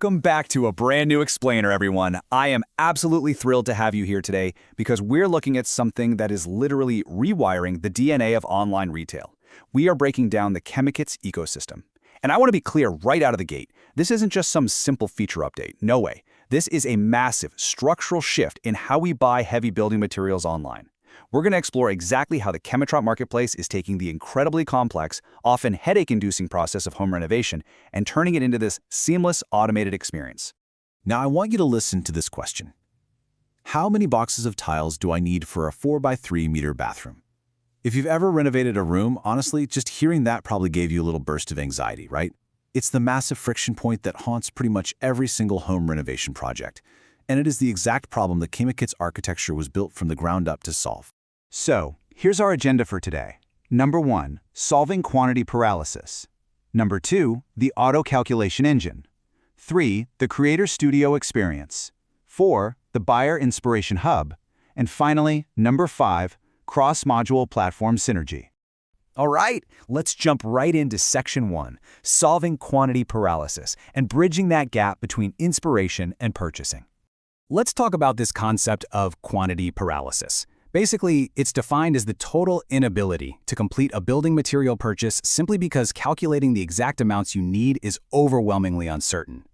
Welcome back to a brand new explainer, everyone. I am absolutely thrilled to have you here today because we're looking at something that is literally rewiring the DNA of online retail. We are breaking down the KemeKits ecosystem. And I want to be clear right out of the gate, this isn't just some simple feature update. No way. This is a massive structural shift in how we buy heavy building materials online. We're going to explore exactly how the Kemedar marketplace is taking the incredibly complex, often headache-inducing process of home renovation and turning it into this seamless, automated experience. Now I want you to listen to this question. How many boxes of tiles do I need for a 4x3 meter bathroom? If you've ever renovated a room, honestly, just hearing that probably gave you a little burst of anxiety, right? It's the massive friction point that haunts pretty much every single home renovation project. And it is the exact problem that KemeKits architecture was built from the ground up to solve. So, here's our agenda for today. Number 1, solving quantity paralysis. Number 2, the auto calculation engine. 3, the Creator Studio experience. 4, the buyer inspiration hub. And finally, number 5, cross-module platform synergy. All right, let's jump right into section 1, solving quantity paralysis and bridging that gap between inspiration and purchasing. Let's talk about this concept of quantity paralysis. Basically, it's defined as the total inability to complete a building material purchase simply because calculating the exact amounts you need is overwhelmingly uncertain.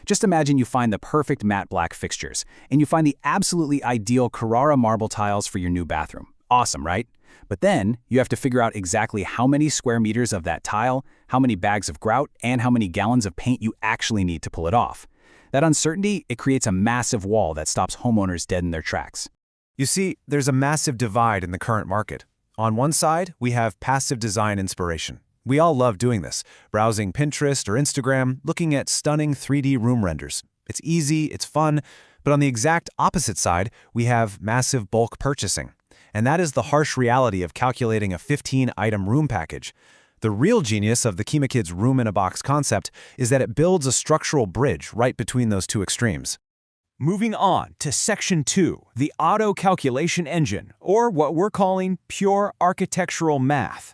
Just imagine you find the perfect matte black fixtures, and you find the absolutely ideal Carrara marble tiles for your new bathroom. Awesome, right? But then, you have to figure out exactly how many square meters of that tile, how many bags of grout, and how many gallons of paint you actually need to pull it off. That uncertainty, it creates a massive wall that stops homeowners dead in their tracks. You see, there's a massive divide in the current market. On one side, we have passive design inspiration. We all love doing this, browsing Pinterest or Instagram, looking at stunning 3D room renders. It's easy, it's fun, but on the exact opposite side, we have massive bulk purchasing. And that is the harsh reality of calculating a 15-item room package. The real genius of the KemeKits room-in-a-box concept is that it builds a structural bridge right between those two extremes. Moving on to section 2, the auto calculation engine, or what we're calling pure architectural math.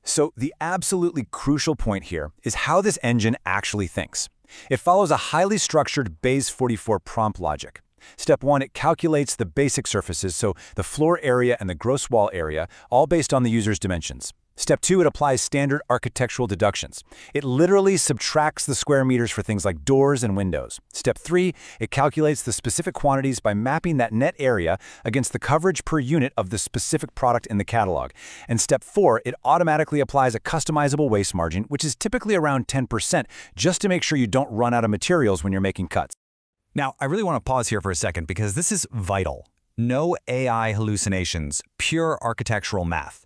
So the absolutely crucial point here is how this engine actually thinks. It follows a highly structured Bayes 44 prompt logic. Step 1, it calculates the basic surfaces, so the floor area and the gross wall area, all based on the user's dimensions. Step 2, it applies standard architectural deductions. It literally subtracts the square meters for things like doors and windows. Step 3, it calculates the specific quantities by mapping that net area against the coverage per unit of the specific product in the catalog. And step 4, it automatically applies a customizable waste margin, which is typically around 10%, just to make sure you don't run out of materials when you're making cuts. Now, I really want to pause here for a second because this is vital. No AI hallucinations, pure architectural math.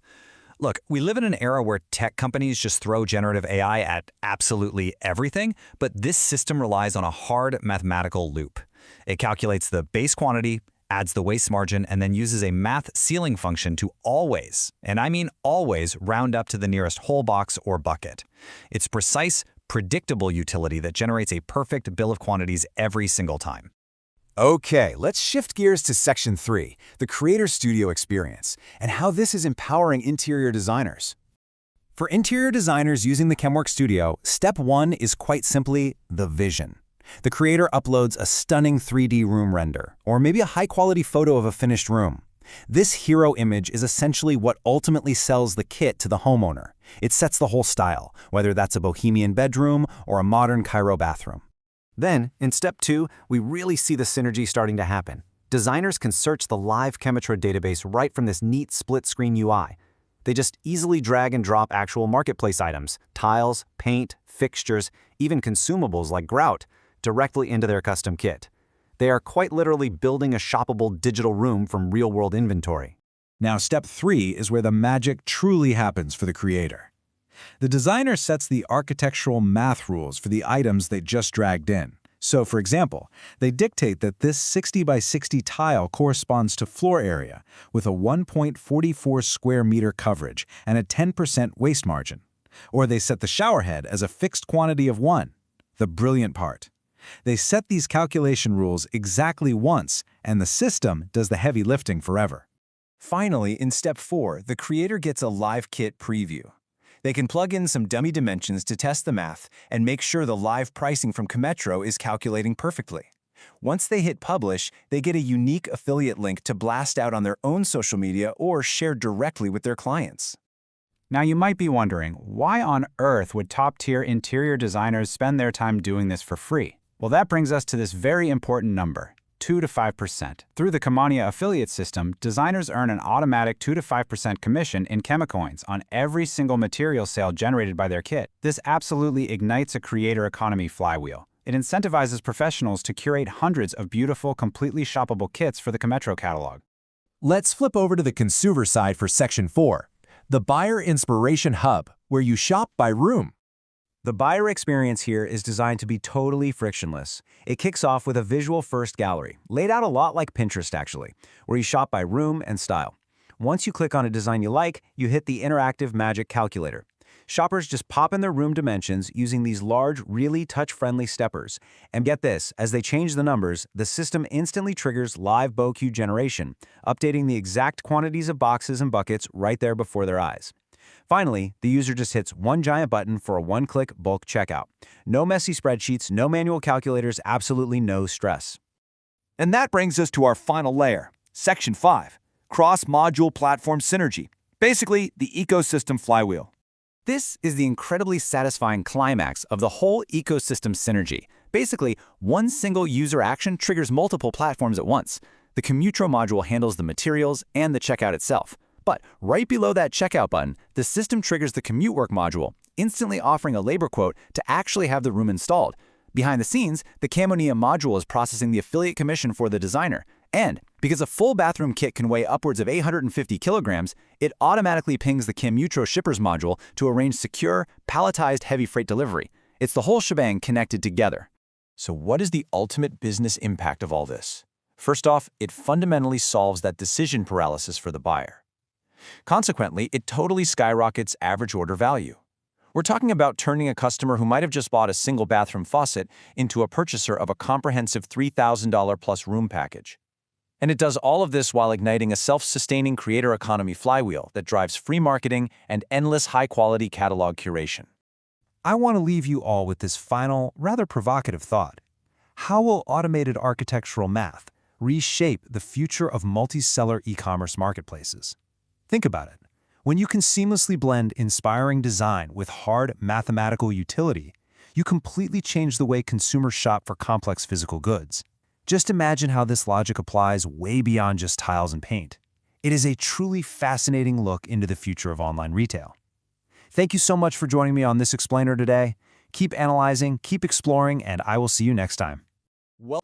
Look, we live in an era where tech companies just throw generative AI at absolutely everything, but this system relies on a hard mathematical loop. It calculates the base quantity, adds the waste margin, and then uses a math ceiling function to always, and I mean always, round up to the nearest whole box or bucket. It's precise, predictable utility that generates a perfect bill of quantities every single time. Okay, let's shift gears to section 3, the Creator Studio experience, and how this is empowering interior designers. For interior designers using the KemWorks Studio, step 1 is quite simply the vision. The creator uploads a stunning 3D room render, or maybe a high-quality photo of a finished room. This hero image is essentially what ultimately sells the kit to the homeowner. It sets the whole style, whether that's a bohemian bedroom or a modern Cairo bathroom. Then, in step 2, we really see the synergy starting to happen. Designers can search the live Kemedar database right from this neat split-screen UI. They just easily drag and drop actual marketplace items, tiles, paint, fixtures, even consumables like grout, directly into their custom kit. They are quite literally building a shoppable digital room from real-world inventory. Now, step 3 is where the magic truly happens for the creator. The designer sets the architectural math rules for the items they just dragged in. So, for example, they dictate that this 60 by 60 tile corresponds to floor area with a 1.44 square meter coverage and a 10% waste margin. Or they set the shower head as a fixed quantity of 1. The brilliant part. They set these calculation rules exactly once, and the system does the heavy lifting forever. Finally, in step 4, the creator gets a live kit preview. They can plug in some dummy dimensions to test the math and make sure the live pricing from Kemedar is calculating perfectly. Once they hit publish, they get a unique affiliate link to blast out on their own social media or share directly with their clients. Now you might be wondering, why on earth would top-tier interior designers spend their time doing this for free? Well, that brings us to this very important number, 2 to 5%. Through the Kemedar affiliate system, designers earn an automatic 2 to 5% commission in KemeCoins on every single material sale generated by their kit. This absolutely ignites a creator economy flywheel. It incentivizes professionals to curate hundreds of beautiful, completely shoppable kits for the Kemedar catalog. Let's flip over to the consumer side for Section 4, the Buyer Inspiration Hub, where you shop by room. The buyer experience here is designed to be totally frictionless. It kicks off with a visual-first gallery, laid out a lot like Pinterest actually, where you shop by room and style. Once you click on a design you like, you hit the interactive magic calculator. Shoppers just pop in their room dimensions using these large, really touch-friendly steppers. And get this, as they change the numbers, the system instantly triggers live BOQ generation, updating the exact quantities of boxes and buckets right there before their eyes. Finally, the user just hits one giant button for a one-click bulk checkout. No messy spreadsheets, no manual calculators, absolutely no stress. And that brings us to our final layer, Section 5, Cross-Module Platform Synergy, basically the ecosystem flywheel. This is the incredibly satisfying climax of the whole ecosystem synergy. Basically, one single user action triggers multiple platforms at once. The Kemedar module handles the materials and the checkout itself. But right below that checkout button, the system triggers the CommuteWork module, instantly offering a labor quote to actually have the room installed. Behind the scenes, the Kemedar module is processing the affiliate commission for the designer. And because a full bathroom kit can weigh upwards of 850 kilograms, it automatically pings the Kemedar shippers module to arrange secure, palletized heavy freight delivery. It's the whole shebang connected together. So what is the ultimate business impact of all this? First off, it fundamentally solves that decision paralysis for the buyer. Consequently, it totally skyrockets average order value. We're talking about turning a customer who might have just bought a single bathroom faucet into a purchaser of a comprehensive $3,000 plus room package. And it does all of this while igniting a self-sustaining creator economy flywheel that drives free marketing and endless high-quality catalog curation. I want to leave you all with this final, rather provocative thought. How will automated architectural math reshape the future of multi-seller e-commerce marketplaces? Think about it. When you can seamlessly blend inspiring design with hard mathematical utility, you completely change the way consumers shop for complex physical goods. Just imagine how this logic applies way beyond just tiles and paint. It is a truly fascinating look into the future of online retail. Thank you so much for joining me on this explainer today. Keep analyzing, keep exploring, and I will see you next time. Well